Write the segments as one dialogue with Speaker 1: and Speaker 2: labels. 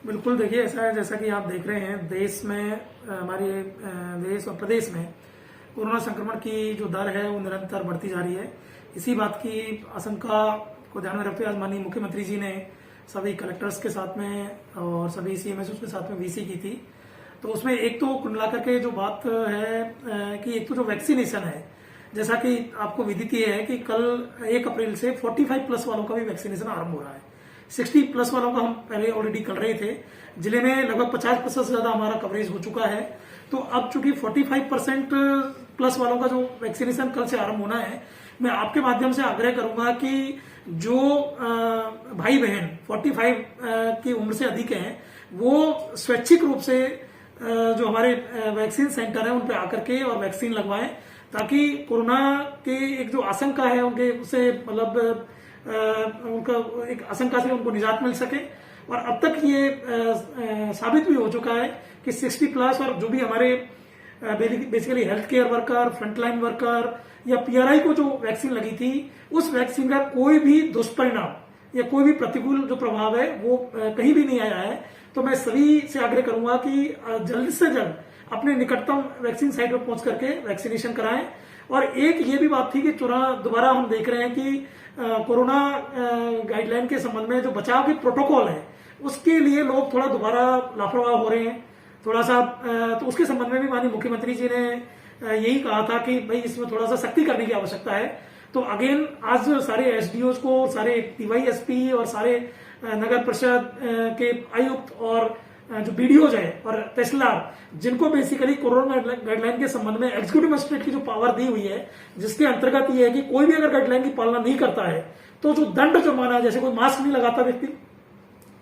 Speaker 1: बिल्कुल, देखिए ऐसा है जैसा कि आप देख रहे हैं देश में हमारे देश और प्रदेश में कोरोना संक्रमण की जो दर है वो निरंतर बढ़ती जा रही है। इसी बात की आशंका को ध्यान में रखते हुए आज माननीय मुख्यमंत्री जी ने सभी कलेक्टर्स के साथ में और सभी सीएमएसओ के साथ में वीसी की थी। तो उसमें एक तो कुल मिलाकर के जो बात है कि एक तो जो वैक्सीनेशन है, जैसा कि आपको विदित ये है कि कल 1 अप्रैल से 45 प्लस वालों का भी वैक्सीनेशन आरंभ हो रहा है। 60 प्लस वालों का हम पहले ऑलरेडी कर रहे थे। जिले में लगभग 50% से ज्यादा हमारा कवरेज हो चुका है। तो अब चूंकि 45% प्लस वालों का जो वैक्सीनेशन कल से आरंभ होना है, मैं आपके माध्यम से आग्रह करूंगा कि जो भाई बहन 45 की उम्र से अधिक हैं वो स्वैच्छिक रूप से जो हमारे वैक्सीन सेंटर है उन पर आकर के और वैक्सीन लगवाएं, ताकि कोरोना के एक जो आशंका है उनके उससे मतलब उनका एक आशंका से उनको निजात मिल सके। और अब तक ये साबित भी हो चुका है कि 60 प्लस और जो भी हमारे basically health care worker, frontline worker या पीआरआई को जो वैक्सीन लगी थी, उस वैक्सीन का कोई भी दुष्परिणाम या कोई भी प्रतिकूल जो प्रभाव है वो कहीं भी नहीं आया है। तो मैं सभी से आग्रह करूंगा कि जल्द से जल्द अपने निकटतम वैक्सीन साइट पर पहुंच करके वैक्सीनेशन कराएं। और एक ये भी बात थी कि दोबारा हम देख रहे हैं कि कोरोना गाइडलाइन के संबंध में जो बचाव के प्रोटोकॉल है उसके लिए लोग थोड़ा दोबारा लापरवाह हो रहे हैं थोड़ा सा। तो उसके संबंध में भी माननीय मुख्यमंत्री जी ने यही कहा था कि भाई इसमें थोड़ा सा सख्ती करने की आवश्यकता है। तो अगेन आज सारे एसडीओ को, सारे टीवाईएसपी और सारे नगर परिषद के आयुक्त और जो बीडीओज है और तहसीलदार, जिनको बेसिकली कोरोना गाइडलाइन के संबंध में एग्जीक्यूटिव मजिस्ट्रेट की जो पावर दी हुई है, जिसके अंतर्गत ये है कि कोई भी अगर गाइडलाइन की पालना नहीं करता है तो जो दंड जुर्माना, जैसे कोई मास्क नहीं लगाता व्यक्ति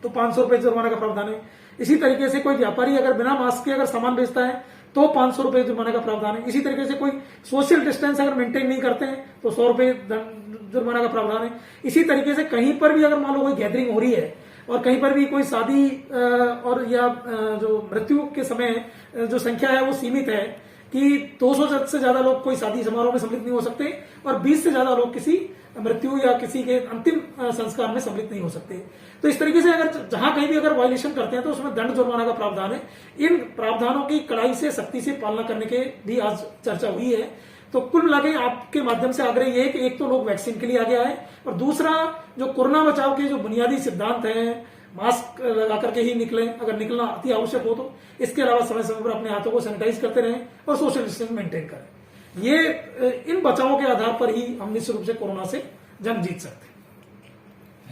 Speaker 1: तो 500 रुपए जुर्माना का प्रावधान है। इसी तरीके से कोई व्यापारी अगर बिना मास्क के अगर सामान बेचता है तो 500 रुपए जुर्माना का प्रावधान है। इसी तरीके से कोई सोशल डिस्टेंस अगर मेंटेन नहीं करते हैं तो 100 रुपए जुर्माना का प्रावधान है। इसी तरीके से कहीं पर भी अगर मान लो कोई गैदरिंग हो रही है और कहीं पर भी कोई शादी और या जो मृत्यु के समय जो संख्या है वो सीमित है कि 200 से ज्यादा लोग कोई शादी समारोह में सम्मिलित नहीं हो सकते और 20 से ज्यादा लोग किसी मृत्यु या किसी के अंतिम संस्कार में सम्मिलित नहीं हो सकते। तो इस तरीके से अगर जहां कहीं भी अगर वायलेशन करते हैं तो उसमें दंड जुर्माना का प्रावधान है। इन प्रावधानों की कड़ाई से, सख्ती से पालना करने के भी आज चर्चा हुई है। तो कुल मिला के आपके माध्यम से आग्रह ये है कि एक तो लोग वैक्सीन के लिए आगे आए और दूसरा जो कोरोना बचाव के जो बुनियादी सिद्धांत हैं, मास्क लगा करके ही निकलें अगर निकलना अति आवश्यक हो तो। इसके अलावा समय समय पर अपने हाथों को सैनिटाइज करते रहें और सोशल डिस्टेंस मेंटेन करें। ये इन बचावों के आधार पर ही हम निश्चित रूप से कोरोना से जंग जीत सकते हैं।